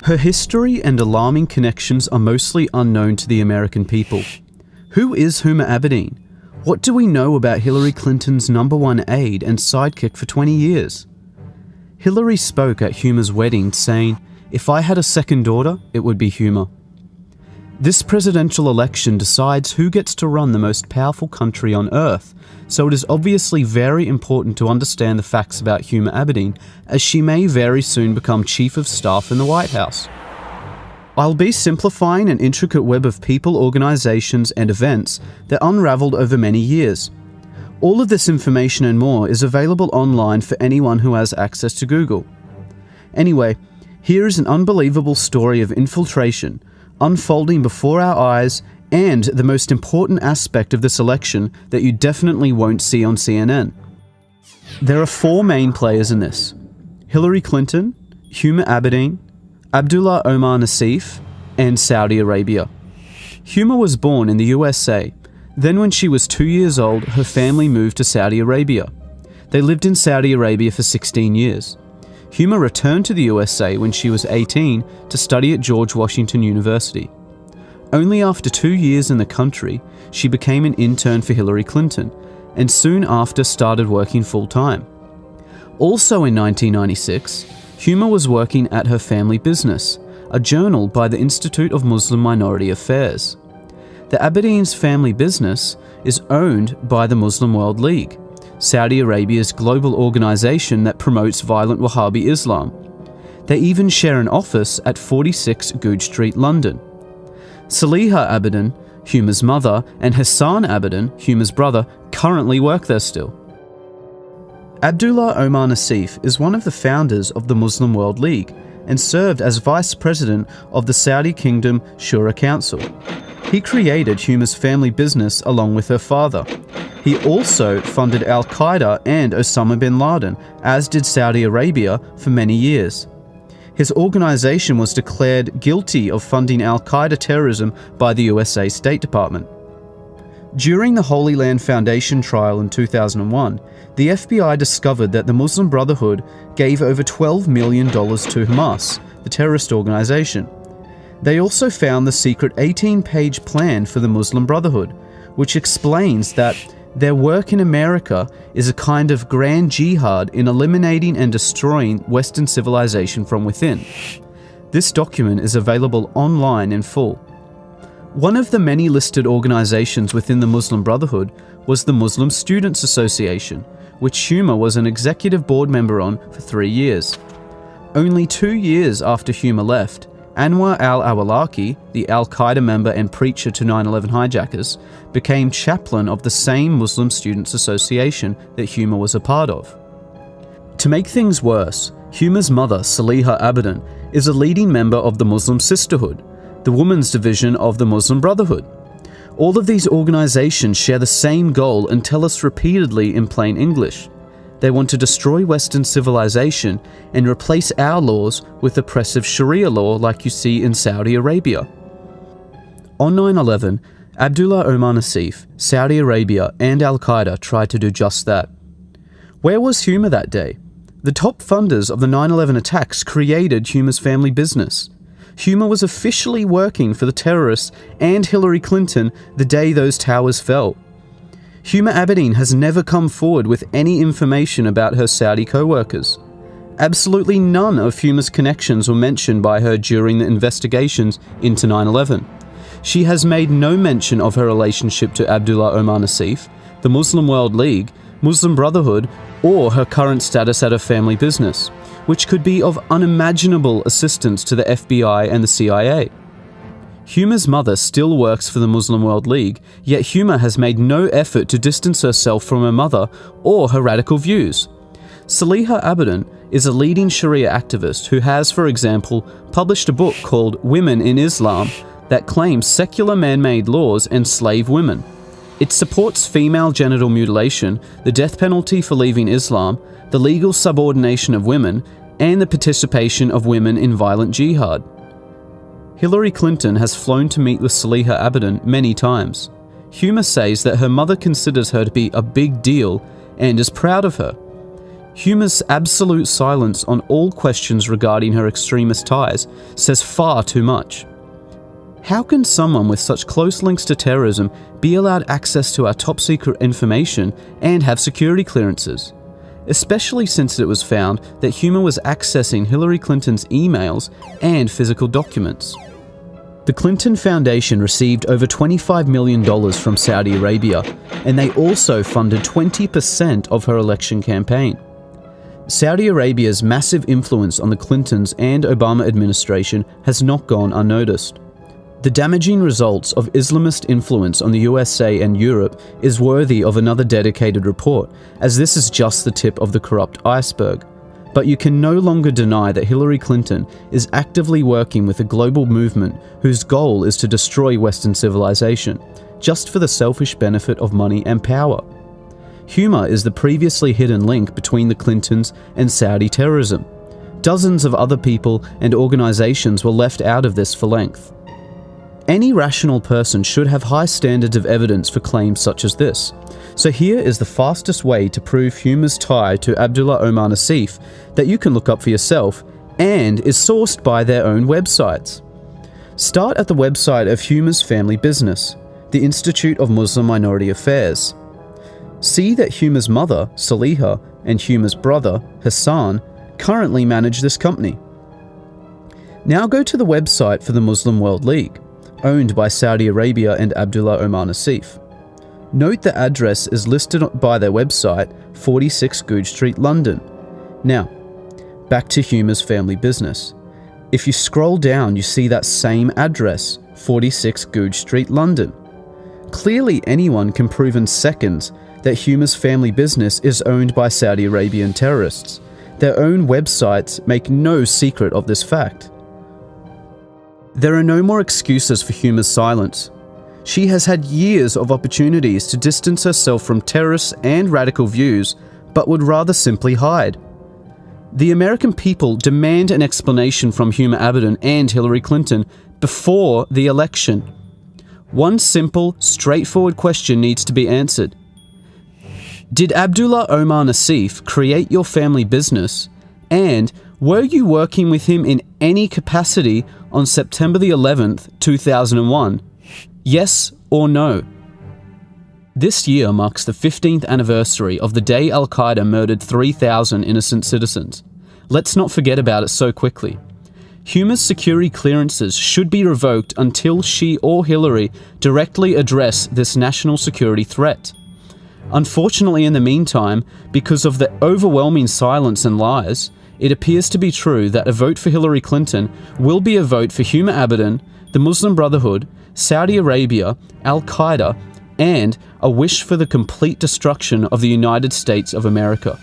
Her history and alarming connections are mostly unknown to the American people. Who is Huma Abedin? What do we know about Hillary Clinton's #1 aide and sidekick for 20 years? Hillary spoke at Huma's wedding saying, "If I had a second daughter, it would be Huma." This presidential election decides who gets to run the most powerful country on earth, so it is obviously very important to understand the facts about Huma Abedin, as she may very soon become Chief of Staff in the White House. I'll be simplifying an intricate web of people, organizations, and events that unraveled over many years. All of this information and more is available online for anyone who has access to Google. Anyway, here is an unbelievable story of infiltration, unfolding before our eyes, and the most important aspect of this election that you definitely won't see on CNN. There are 4 main players in this: Hillary Clinton, Huma Abedin, Abdullah Omar Nassif, and Saudi Arabia. Huma was born in the USA. Then when she was 2 years old, her family moved to Saudi Arabia. They lived in Saudi Arabia for 16 years. Huma returned to the USA when she was 18 to study at George Washington University. Only after 2 years in the country, she became an intern for Hillary Clinton, and soon after started working full-time. Also in 1996, Huma was working at her family business, a journal by the Institute of Muslim Minority Affairs. The Abedin's family business is owned by the Muslim World League, Saudi Arabia's global organization that promotes violent Wahhabi Islam. They even share an office at 46 Goodge Street, London. Saliha Abedin, Huma's mother, and Hassan Abedin, Huma's brother, currently work there still. Abdullah Omar Nassif is one of the founders of the Muslim World League and served as vice president of the Saudi Kingdom Shura Council. He created Huma's family business along with her father. He also funded Al-Qaeda and Osama bin Laden, as did Saudi Arabia, for many years. His organization was declared guilty of funding Al-Qaeda terrorism by the USA State Department. During the Holy Land Foundation trial in 2001, the FBI discovered that the Muslim Brotherhood gave over $12 million to Hamas, the terrorist organization. They also found the secret 18-page plan for the Muslim Brotherhood, which explains that their work in America is a kind of grand jihad in eliminating and destroying Western civilization from within. This document is available online in full. One of the many listed organizations within the Muslim Brotherhood was the Muslim Students Association, which Huma was an executive board member on for 3 years. Only 2 years after Huma left, Anwar al-Awlaki, the Al-Qaeda member and preacher to 9/11 hijackers, became chaplain of the same Muslim Students Association that Huma was a part of. To make things worse, Huma's mother, Saliha Abedin, is a leading member of the Muslim Sisterhood, the women's division of the Muslim Brotherhood. All of these organizations share the same goal and tell us repeatedly in plain English. They want to destroy Western civilization and replace our laws with oppressive Sharia law like you see in Saudi Arabia. On 9/11, Abdullah Omar Nassif, Saudi Arabia, and Al-Qaeda tried to do just that. Where was Huma that day? The top funders of the 9/11 attacks created Huma's family business. Huma was officially working for the terrorists and Hillary Clinton the day those towers fell. Huma Abedin has never come forward with any information about her Saudi co-workers. Absolutely none of Huma's connections were mentioned by her during the investigations into 9/11. She has made no mention of her relationship to Abdullah Omar Nassif, the Muslim World League, Muslim Brotherhood, or her current status at her family business, which could be of unimaginable assistance to the FBI and the CIA. Huma's mother still works for the Muslim World League, yet Huma has made no effort to distance herself from her mother or her radical views. Saliha Abedin is a leading Sharia activist who has, for example, published a book called Women in Islam that claims secular man-made laws enslave women. It supports female genital mutilation, the death penalty for leaving Islam, the legal subordination of women, and the participation of women in violent jihad. Hillary Clinton has flown to meet with Saliha Abedin many times. Huma says that her mother considers her to be a big deal and is proud of her. Huma's absolute silence on all questions regarding her extremist ties says far too much. How can someone with such close links to terrorism be allowed access to our top secret information and have security clearances? Especially since it was found that Huma was accessing Hillary Clinton's emails and physical documents. The Clinton Foundation received over $25 million from Saudi Arabia, and they also funded 20% of her election campaign. Saudi Arabia's massive influence on the Clintons and Obama administration has not gone unnoticed. The damaging results of Islamist influence on the USA and Europe is worthy of another dedicated report, as this is just the tip of the corrupt iceberg. But you can no longer deny that Hillary Clinton is actively working with a global movement whose goal is to destroy Western civilization, just for the selfish benefit of money and power. Huma is the previously hidden link between the Clintons and Saudi terrorism. Dozens of other people and organizations were left out of this for length. Any rational person should have high standards of evidence for claims such as this. So here is the fastest way to prove Huma's tie to Abdullah Omar Nassif that you can look up for yourself and is sourced by their own websites. Start at the website of Huma's family business, the Institute of Muslim Minority Affairs. See that Huma's mother, Saliha, and Huma's brother, Hassan, currently manage this company. Now go to the website for the Muslim World League, owned by Saudi Arabia and Abdullah Omar Nassif. Note the address is listed by their website, 46 Goodge Street, London. Now, back to Huma's family business. If you scroll down, you see that same address, 46 Goodge Street, London. Clearly anyone can prove in seconds that Huma's family business is owned by Saudi Arabian terrorists. Their own websites make no secret of this fact. There are no more excuses for Huma's silence. She has had years of opportunities to distance herself from terrorists and radical views, but would rather simply hide. The American people demand an explanation from Huma Abedin and Hillary Clinton before the election. One simple, straightforward question needs to be answered. Did Abdullah Omar Nassif create your family business? And were you working with him in any capacity on September the 11th, 2001? Yes or no? This year marks the 15th anniversary of the day Al-Qaeda murdered 3,000 innocent citizens. Let's not forget about it so quickly. Huma's security clearances should be revoked until she or Hillary directly address this national security threat. Unfortunately, in the meantime, because of the overwhelming silence and lies, it appears to be true that a vote for Hillary Clinton will be a vote for Huma Abedin, the Muslim Brotherhood, Saudi Arabia, Al-Qaeda, and a wish for the complete destruction of the United States of America.